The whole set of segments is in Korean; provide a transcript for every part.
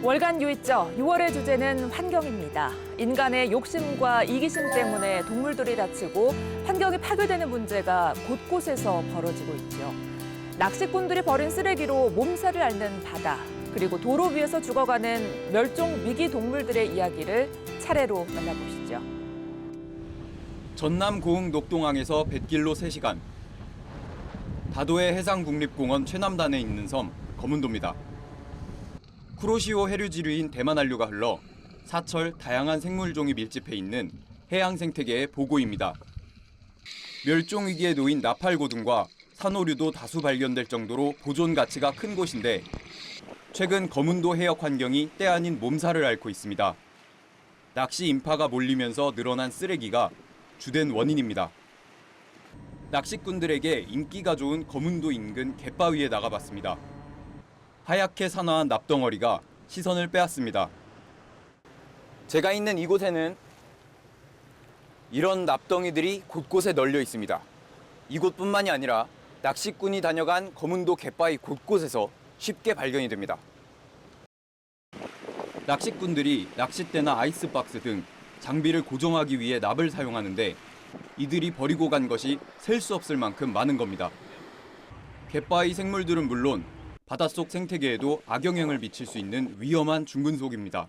월간 유입죠. 6월의 주제는 환경입니다. 인간의 욕심과 이기심 때문에 동물들이 다치고 환경이 파괴되는 문제가 곳곳에서 벌어지고 있죠. 낚시꾼들이 버린 쓰레기로 몸살을 앓는 바다, 그리고 도로 위에서 죽어가는 멸종 위기 동물들의 이야기를 차례로 만나보시죠. 전남 고흥 녹동항에서 뱃길로 3시간. 다도해 해상국립공원 최남단에 있는 섬 거문도입니다. 쿠로시오 해류지류인 대만한류가 흘러 사철 다양한 생물종이 밀집해 있는 해양 생태계의 보고입니다. 멸종 위기에 놓인 나팔고등과 산호류도 다수 발견될 정도로 보존 가치가 큰 곳인데 최근 거문도 해역 환경이 때 아닌 몸살을 앓고 있습니다. 낚시 인파가 몰리면서 늘어난 쓰레기가 주된 원인입니다. 낚시꾼들에게 인기가 좋은 거문도 인근 갯바위에 나가봤습니다. 하얗게 산화한 납덩어리가 시선을 빼앗습니다. 제가 있는 이곳에는 이런 납덩이들이 곳곳에 널려 있습니다. 이곳뿐만이 아니라 낚시꾼이 다녀간 거문도 갯바위 곳곳에서 쉽게 발견이 됩니다. 낚시꾼들이 낚싯대나 아이스박스 등 장비를 고정하기 위해 납을 사용하는데 이들이 버리고 간 것이 셀 수 없을 만큼 많은 겁니다. 갯바위 생물들은 물론 바닷속 생태계에도 악영향을 미칠 수 있는 위험한 중금속입니다.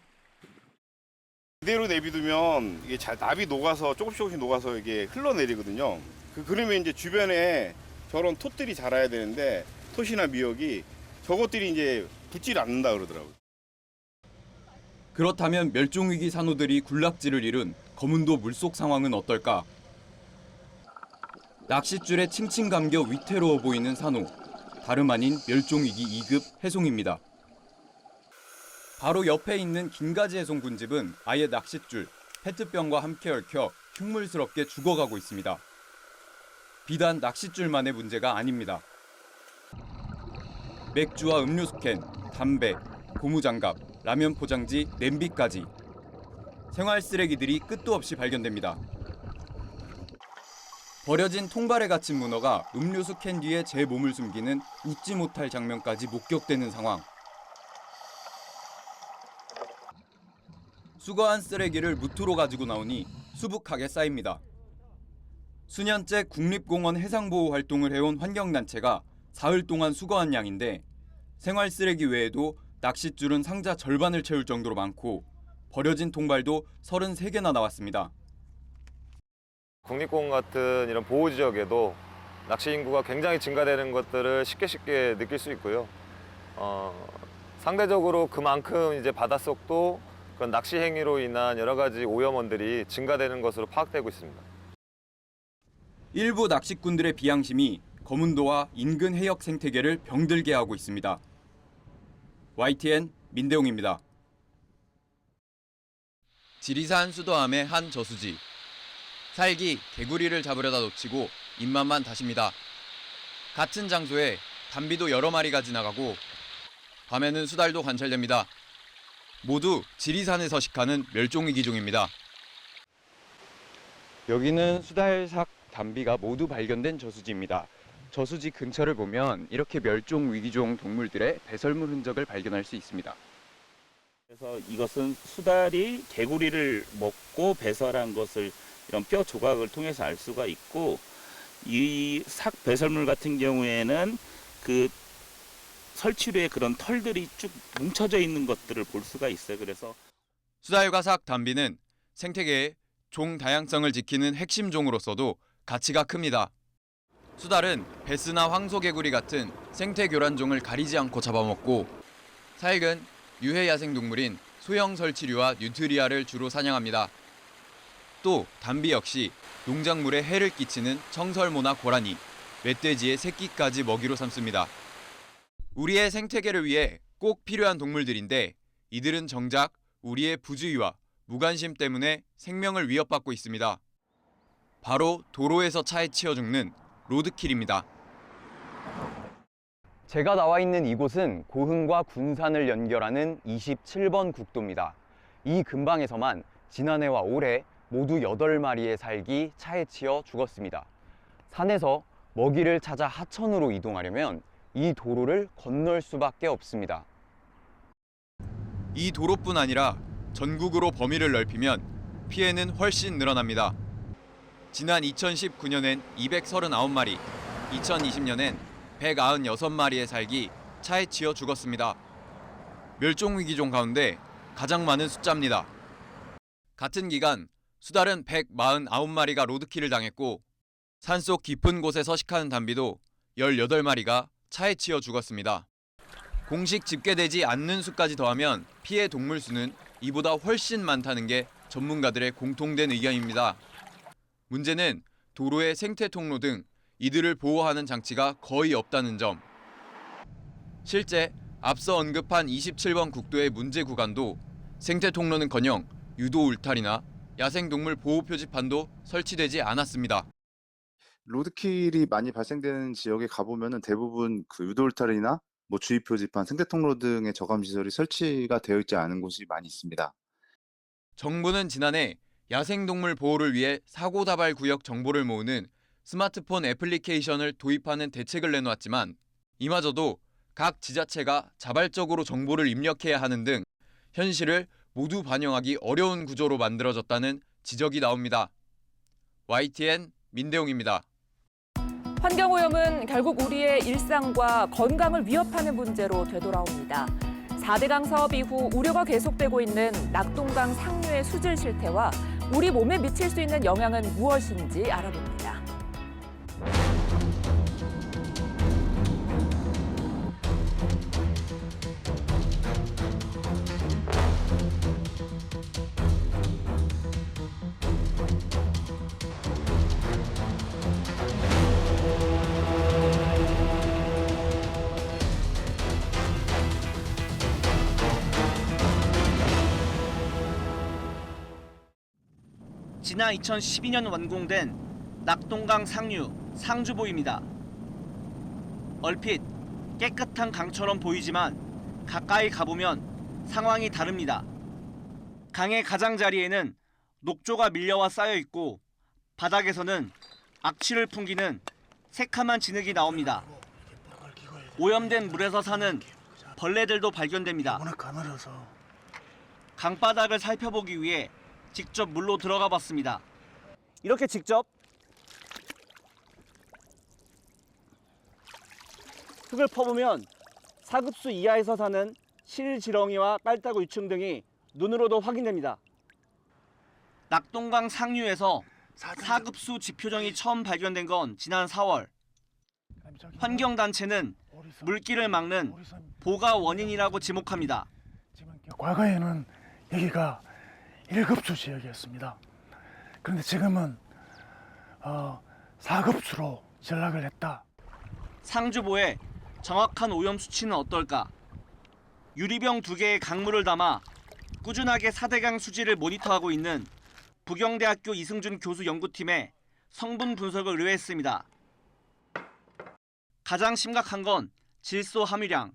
그대로 내비두면 이게 납이 녹아서 조금씩 녹아서 이게 흘러내리거든요. 그러면 이제 주변에 저런 톳들이 자라야 되는데 톳이나 미역이 저것들이 이제 붙질 않는다 그러더라고요. 그렇다면 멸종위기 산호들이 군락지를 잃은 거문도 물속 상황은 어떨까? 낚싯줄에 칭칭 감겨 위태로워 보이는 산호. 다름 아닌 멸종위기 2급 해송입니다. 바로 옆에 있는 긴가지 해송 군집은 아예 낚싯줄, 페트병과 함께 얽혀 흉물스럽게 죽어가고 있습니다. 비단 낚싯줄만의 문제가 아닙니다. 맥주와 음료수 캔, 담배, 고무장갑, 라면 포장지, 냄비까지 생활 쓰레기들이 끝도 없이 발견됩니다. 버려진 통발에 갇힌 문어가 음료수 캔 뒤에 제 몸을 숨기는 웃지 못할 장면까지 목격되는 상황. 수거한 쓰레기를 무트로 가지고 나오니 수북하게 쌓입니다. 수년째 국립공원 해상보호 활동을 해온 환경단체가 사흘 동안 수거한 양인데 생활 쓰레기 외에도 낚싯줄은 상자 절반을 채울 정도로 많고 버려진 통발도 33개나 나왔습니다. 국립공원 같은 이런 보호지역에도 낚시 인구가 굉장히 증가되는 것들을 쉽게 느낄 수 있고요. 상대적으로 그만큼 이제 바닷속도 그런 낚시 행위로 인한 여러 가지 오염원들이 증가되는 것으로 파악되고 있습니다. 일부 낚시꾼들의 비양심이 거문도와 인근 해역 생태계를 병들게 하고 있습니다. YTN 민대용입니다. 지리산 수도암의 한 저수지. 살기, 개구리를 잡으려다 놓치고 입맛만 다십니다. 같은 장소에 담비도 여러 마리가 지나가고 밤에는 수달도 관찰됩니다. 모두 지리산에 서식하는 멸종위기종입니다. 여기는 수달삭, 담비가 모두 발견된 저수지입니다. 저수지 근처를 보면 이렇게 멸종위기종 동물들의 배설물 흔적을 발견할 수 있습니다. 그래서 이것은 수달이 개구리를 먹고 배설한 것을 이런 뼈 조각을 통해서 알 수가 있고, 이 삭 배설물 같은 경우에는 그 설치류에 그런 털들이 쭉 뭉쳐져 있는 것들을 볼 수가 있어요. 그래서 수달과 삭, 담비는 생태계의 종 다양성을 지키는 핵심 종으로서도 가치가 큽니다. 수달은 베스나 황소개구리 같은 생태교란종을 가리지 않고 잡아먹고 사익은 유해 야생동물인 소형 설치류와 뉴트리아를 주로 사냥합니다. 또 담비 역시 농작물에 해를 끼치는 청설모나 고라니, 멧돼지의 새끼까지 먹이로 삼습니다. 우리의 생태계를 위해 꼭 필요한 동물들인데 이들은 정작 우리의 부주의와 무관심 때문에 생명을 위협받고 있습니다. 바로 도로에서 차에 치여 죽는 로드킬입니다. 제가 나와 있는 이곳은 고흥과 군산을 연결하는 27번 국도입니다. 이 근방에서만 지난해와 올해 모두 8마리의 살기 차에 치여 죽었습니다. 산에서 먹이를 찾아 하천으로 이동하려면 이 도로를 건널 수밖에 없습니다. 이 도로뿐 아니라 전국으로 범위를 넓히면 피해는 훨씬 늘어납니다. 지난 2019년엔 239마리, 2020년엔 196마리의 살기 차에 치여 죽었습니다. 멸종위기종 가운데 가장 많은 숫자입니다. 같은 기간 수달은 149마리가 로드킬을 당했고 산속 깊은 곳에 서식하는 담비도 18마리가 차에 치여 죽었습니다. 공식 집계되지 않는 수까지 더하면 피해 동물 수는 이보다 훨씬 많다는 게 전문가들의 공통된 의견입니다. 문제는 도로의 생태 통로 등 이들을 보호하는 장치가 거의 없다는 점. 실제 앞서 언급한 27번 국도의 문제 구간도 생태 통로는커녕 유도 울타리나 야생동물 보호 표지판도 설치되지 않았습니다. 로드킬이 많이 발생되는 지역에 가보면은 대부분 그 유도 울타리나 주의 표지판, 생태 통로 등의 저감 시설이 설치가 되어 있지 않은 곳이 많이 있습니다. 정부는 지난해 야생동물 보호를 위해 사고 다발 구역 정보를 모으는 스마트폰 애플리케이션을 도입하는 대책을 내놓았지만 이마저도 각 지자체가 자발적으로 정보를 입력해야 하는 등 현실을 모두 반영하기 어려운 구조로 만들어졌다는 지적이 나옵니다. YTN 민대용입니다. 환경오염은 결국 우리의 일상과 건강을 위협하는 문제로 되돌아옵니다. 4대강 사업 이후 우려가 계속되고 있는 낙동강 상류의 수질 실태와 우리 몸에 미칠 수 있는 영향은 무엇인지 알아봅니다. 지난 2012년 완공된 낙동강 상류 상주보입니다. 얼핏 깨끗한 강처럼 보이지만 가까이 가보면 상황이 다릅니다. 강의 가장자리에는 녹조가 밀려와 쌓여 있고 바닥에서는 악취를 풍기는 새카만 진흙이 나옵니다. 오염된 물에서 사는 벌레들도 발견됩니다. 강바닥을 살펴보기 위해 직접 물로 들어가 봤습니다. 이렇게 직접 흙을 퍼보면 사급수 이하에서 사는 실지렁이와 깔따구 유충 등이 눈으로도 확인됩니다. 낙동강 상류에서 사급수 지표정이 처음 발견된 건 지난 4월. 환경단체는 물길을 막는 보가 원인이라고 지목합니다. 과거에는 여기가 1급수 지역이었습니다. 그런데 지금은 4급수로 전락을 했다. 상주보의 정확한 오염 수치는 어떨까? 유리병 2개의 강물을 담아 꾸준하게 4대강 수질을 모니터하고 있는 부경대학교 이승준 교수 연구팀에 성분 분석을 의뢰했습니다. 가장 심각한 건 질소 함유량.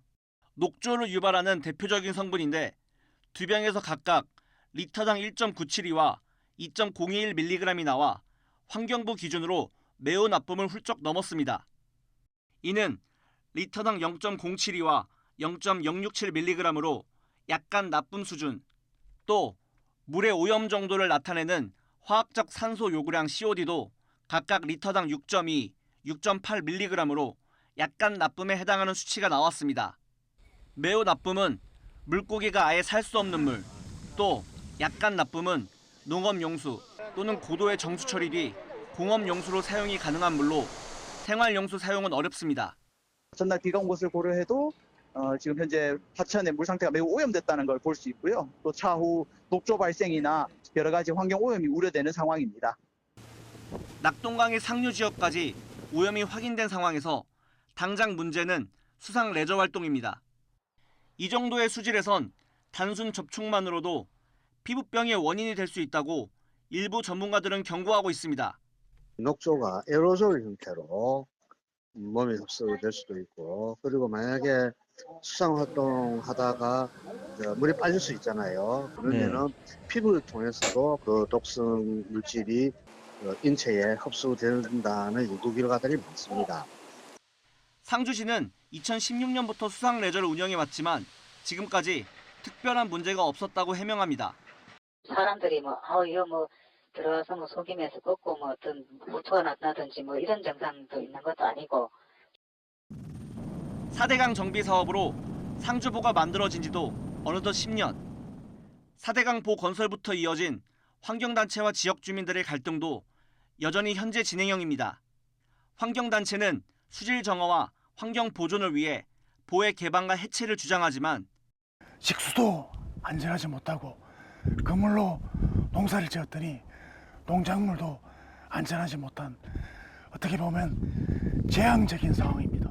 녹조를 유발하는 대표적인 성분인데 두 병에서 각각 리터당 1.972와 2.021mg이 나와 환경부 기준으로 매우 나쁨을 훌쩍 넘었습니다. 이는 리터당 0.072와 0.067mg으로 약간 나쁨 수준, 또 물의 오염 정도를 나타내는 화학적 산소 요구량 COD도 각각 리터당 6.2, 6.8mg으로 약간 나쁨에 해당하는 수치가 나왔습니다. 매우 나쁨은 물고기가 아예 살 수 없는 물, 또 약간 나쁨은 농업용수 또는 고도의 정수 처리 뒤 공업용수로 사용이 가능한 물로 생활용수 사용은 어렵습니다. 전날 비가 온 것을 고려해도 지금 현재 하천의 물 상태가 매우 오염됐다는 걸 볼 수 있고요. 또 차후 녹조 발생이나 여러 가지 환경 오염이 우려되는 상황입니다. 낙동강의 상류 지역까지 오염이 확인된 상황에서 당장 문제는 수상 레저 활동입니다. 이 정도의 수질에선 단순 접촉만으로도 피부병의 원인이 될 수 있다고 일부 전문가들은 경고하고 있습니다. 녹조가 에어로졸 형태로 몸에 흡수될 수도 있고, 그리고 만약에 수상 활동하다가 물에 빠질 수 있잖아요. 그러면은 피부를 통해서도 그 독성 물질이 인체에 흡수된다는 연구 결과들이 많습니다. 상주시는 2016년부터 수상 레저를 운영해 왔지만 지금까지 특별한 문제가 없었다고 해명합니다. 사람들이 이거 들어와서 속임에서 꺾고 어떤 무토가 났다든지 이런 증상도 있는 것도 아니고. 4대강 정비 사업으로 상주보가 만들어진 지도 어느덧 10년. 4대강 보 건설부터 이어진 환경단체와 지역 주민들의 갈등도 여전히 현재 진행형입니다. 환경단체는 수질 정화와 환경 보존을 위해 보의 개방과 해체를 주장하지만 식수도 안전하지 못하고 그물로 농사를 지었더니 농작물도 안전하지 못한 어떻게 보면 재앙적인 상황입니다.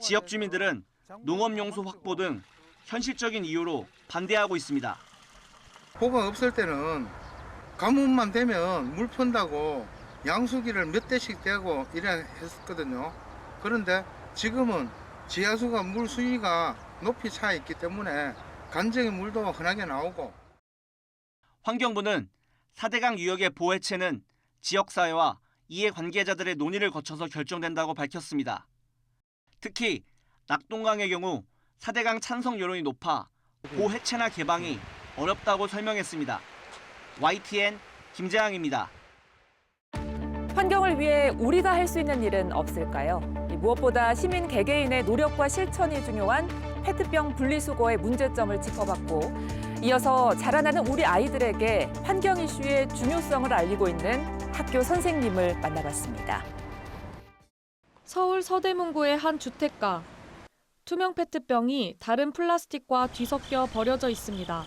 지역 주민들은 농업용소 확보 등 현실적인 이유로 반대하고 있습니다. 보가 없을 때는 가뭄만 되면 물 푼다고 양수기를 몇 대씩 떼고 이래 했었거든요. 그런데 지금은 지하수가 물 수위가 높이 차 있기 때문에 간정의 물도 흔하게 나오고. 환경부는 4대강 유역의 보호 해체는 지역사회와 이해관계자들의 논의를 거쳐서 결정된다고 밝혔습니다. 특히 낙동강의 경우 4대강 찬성 여론이 높아 보 해체나 개방이 어렵다고 설명했습니다. YTN 김재항입니다. 환경을 위해 우리가 할 수 있는 일은 없을까요? 무엇보다 시민 개개인의 노력과 실천이 중요한 페트병 분리수거의 문제점을 짚어봤고, 이어서 자라나는 우리 아이들에게 환경 이슈의 중요성을 알리고 있는 학교 선생님을 만나봤습니다. 서울 서대문구의 한 주택가. 투명 페트병이 다른 플라스틱과 뒤섞여 버려져 있습니다.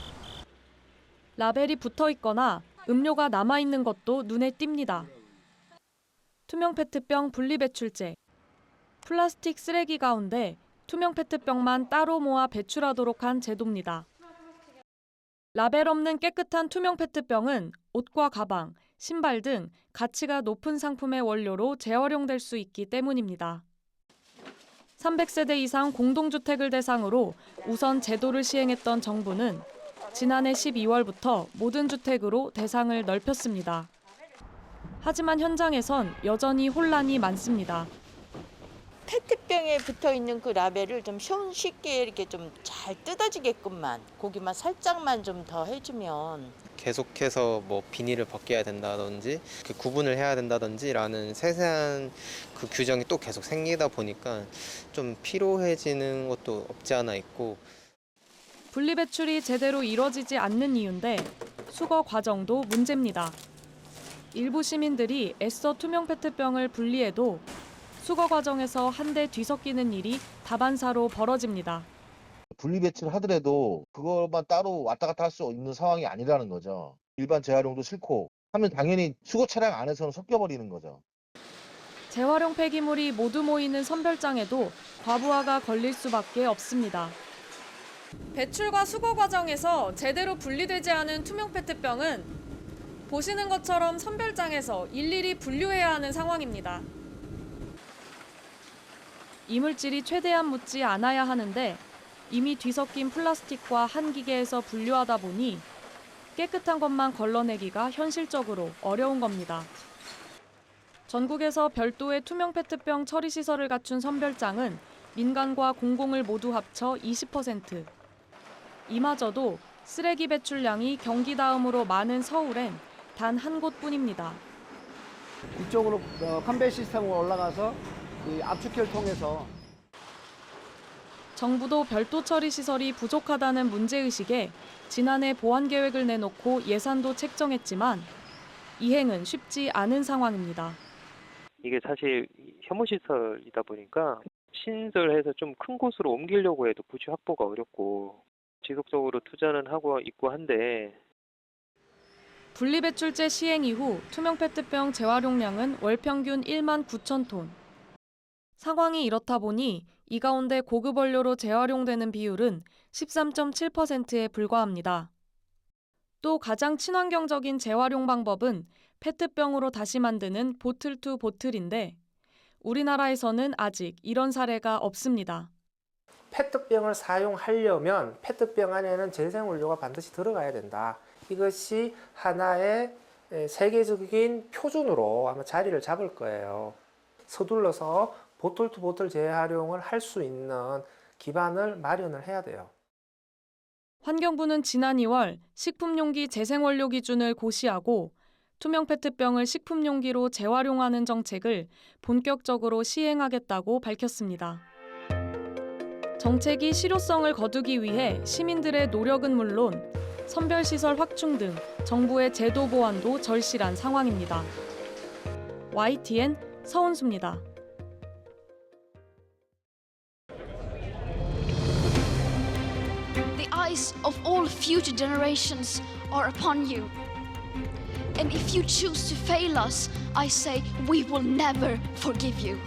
라벨이 붙어 있거나 음료가 남아있는 것도 눈에 띕니다. 투명 페트병 분리배출제. 플라스틱 쓰레기 가운데 투명 페트병만 따로 모아 배출하도록 한 제도입니다. 라벨 없는 깨끗한 투명 페트병은 옷과 가방, 신발 등 가치가 높은 상품의 원료로 재활용될 수 있기 때문입니다. 300세대 이상 공동주택을 대상으로 우선 제도를 시행했던 정부는 지난해 12월부터 모든 주택으로 대상을 넓혔습니다. 하지만 현장에선 여전히 혼란이 많습니다. 페트병에 붙어 있는 그 라벨을 좀 쉽게 이렇게 좀 잘 뜯어지게끔만 거기만 살짝만 좀 더 해주면 계속해서 비닐을 벗겨야 된다든지 구분을 해야 된다든지라는 세세한 그 규정이 또 계속 생기다 보니까 좀 피로해지는 것도 없지 않아 있고. 분리배출이 제대로 이뤄지지 않는 이유인데 수거 과정도 문제입니다. 일부 시민들이 애써 투명 페트병을 분리해도 수거 과정에서 한 대 뒤섞이는 일이 다반사로 벌어집니다. 분리배출을 하더라도 그것만 따로 왔다 갔다 할 수 있는 상황이 아니라는 거죠. 일반 재활용도 싫고 하면 당연히 수거 차량 안에서는 섞여버리는 거죠. 재활용 폐기물이 모두 모이는 선별장에도 과부하가 걸릴 수밖에 없습니다. 배출과 수거 과정에서 제대로 분리되지 않은 투명 페트병은 보시는 것처럼 선별장에서 일일이 분류해야 하는 상황입니다. 이물질이 최대한 묻지 않아야 하는데 이미 뒤섞인 플라스틱과 한 기계에서 분류하다 보니 깨끗한 것만 걸러내기가 현실적으로 어려운 겁니다. 전국에서 별도의 투명 페트병 처리 시설을 갖춘 선별장은 민간과 공공을 모두 합쳐 20%. 이마저도 쓰레기 배출량이 경기 다음으로 많은 서울엔 단 한 곳뿐입니다. 이쪽으로 컨베이 시스템으로 올라가서 이 압축기를 통해서. 정부도 별도 처리 시설이 부족하다는 문제의식에 지난해 보완 계획을 내놓고 예산도 책정했지만 이행은 쉽지 않은 상황입니다. 이게 사실 혐오시설이다 보니까 신설해서 좀 큰 곳으로 옮기려고 해도 부지 확보가 어렵고 지속적으로 투자는 하고 있고 한데. 분리배출제 시행 이후 투명 페트병 재활용량은 월 평균 1만 9천 톤. 상황이 이렇다 보니 이 가운데 고급 원료로 재활용되는 비율은 13.7%에 불과합니다. 또 가장 친환경적인 재활용 방법은 페트병으로 다시 만드는 보틀 투 보틀인데 우리나라에서는 아직 이런 사례가 없습니다. 페트병을 사용하려면 페트병 안에는 재생원료가 반드시 들어가야 된다. 이것이 하나의 세계적인 표준으로 아마 자리를 잡을 거예요. 서둘러서 보틀 투 보틀 재활용을 할 수 있는 기반을 마련을 해야 돼요. 환경부는 지난 2월 식품용기 재생원료 기준을 고시하고 투명 페트병을 식품용기로 재활용하는 정책을 본격적으로 시행하겠다고 밝혔습니다. 정책이 실효성을 거두기 위해 시민들의 노력은 물론 선별시설 확충 등 정부의 제도 보완도 절실한 상황입니다. YTN 서은수입니다. The eyes of all future generations are upon you. And if you choose to fail us, I say we will never forgive you.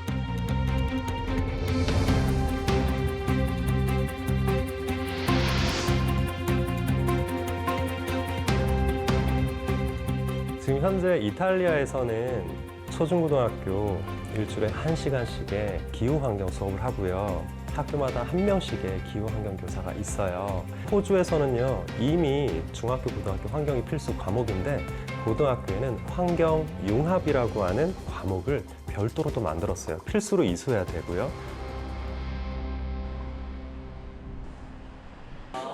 지금 현재 이탈리아에서는 초중고등학교 일주일에 1시간씩의 기후환경 수업을 하고요. 학교마다 한 명씩의 기후환경 교사가 있어요. 호주에서는요, 이미 중학교, 고등학교 환경이 필수 과목인데 고등학교에는 환경융합이라고 하는 과목을 별도로 또 만들었어요. 필수로 이수해야 되고요.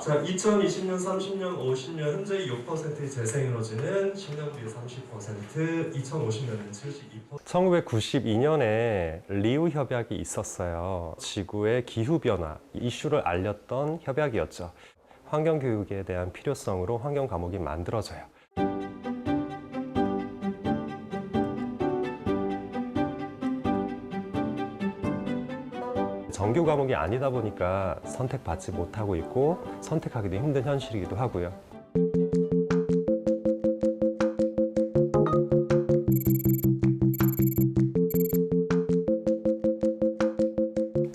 자, 2020년, 30년, 50년 현재의 6%의 재생에너지는 10년 뒤에 30%, 2050년에는 72%. 1992년에 리우 협약이 있었어요. 지구의 기후변화 이슈를 알렸던 협약이었죠. 환경교육에 대한 필요성으로 환경 과목이 만들어져요. 정규 과목이 아니다 보니까 선택받지 못하고 있고 선택하기도 힘든 현실이기도 하고요.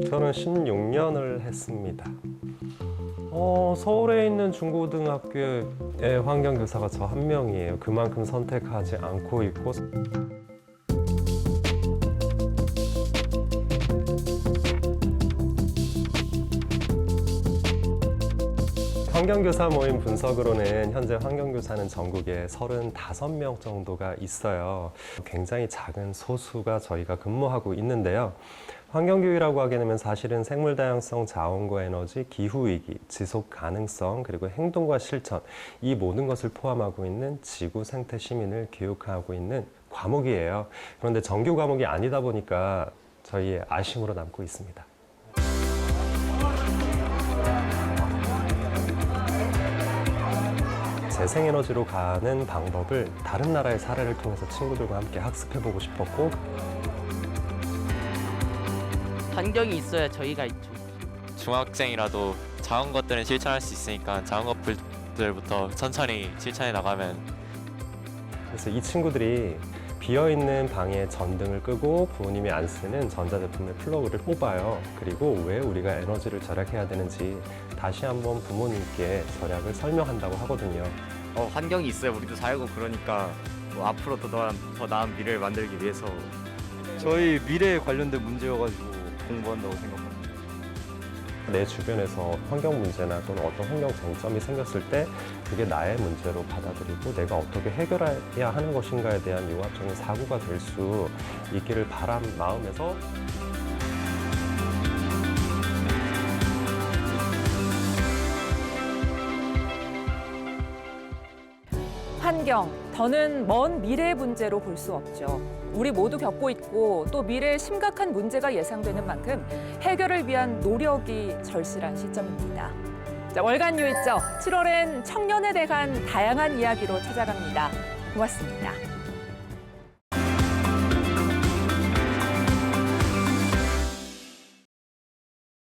저는 16년을 했습니다. 서울에 있는 중고등학교의 환경교사가 저 한 명이에요. 그만큼 선택하지 않고 있고 환경교사 모임 분석으로는 현재 환경교사는 전국에 35명 정도가 있어요. 굉장히 작은 소수가 저희가 근무하고 있는데요. 환경교육이라고 하게 되면 사실은 생물다양성, 자원과 에너지, 기후위기, 지속가능성, 그리고 행동과 실천 이 모든 것을 포함하고 있는 지구 생태 시민을 교육하고 있는 과목이에요. 그런데 정규 과목이 아니다 보니까 저희의 아쉬움으로 남고 있습니다. 재생에너지로 가는 방법을 다른 나라의 사례를 통해서 친구들과 함께 학습해보고 싶었고 환경이 있어야 저희가 있죠. 중학생이라도 작은 것들은 실천할 수 있으니까 작은 것들부터 천천히 실천해 나가면. 그래서 이 친구들이 비어있는 방에 전등을 끄고 부모님이 안 쓰는 전자제품의 플러그를 뽑아요. 그리고 왜 우리가 에너지를 절약해야 되는지 다시 한번 부모님께 절약을 설명한다고 하거든요. 환경이 있어야 우리도 살고 그러니까 뭐 앞으로 더 나은 미래를 만들기 위해서 저희 미래에 관련된 문제여가지고 공부한다고 생각합니다. 내 주변에서 환경 문제나 또는 어떤 환경 쟁점이 생겼을 때 그게 나의 문제로 받아들이고 내가 어떻게 해결해야 하는 것인가에 대한 융합적인 사고가 될 수 있기를 바란 마음에서 환경, 더는 먼 미래의 문제로 볼 수 없죠. 우리 모두 겪고 있고 또 미래에 심각한 문제가 예상되는 만큼 해결을 위한 노력이 절실한 시점입니다. 자, 월간 유이죠. 7월엔 청년에 대한 다양한 이야기로 찾아갑니다. 고맙습니다.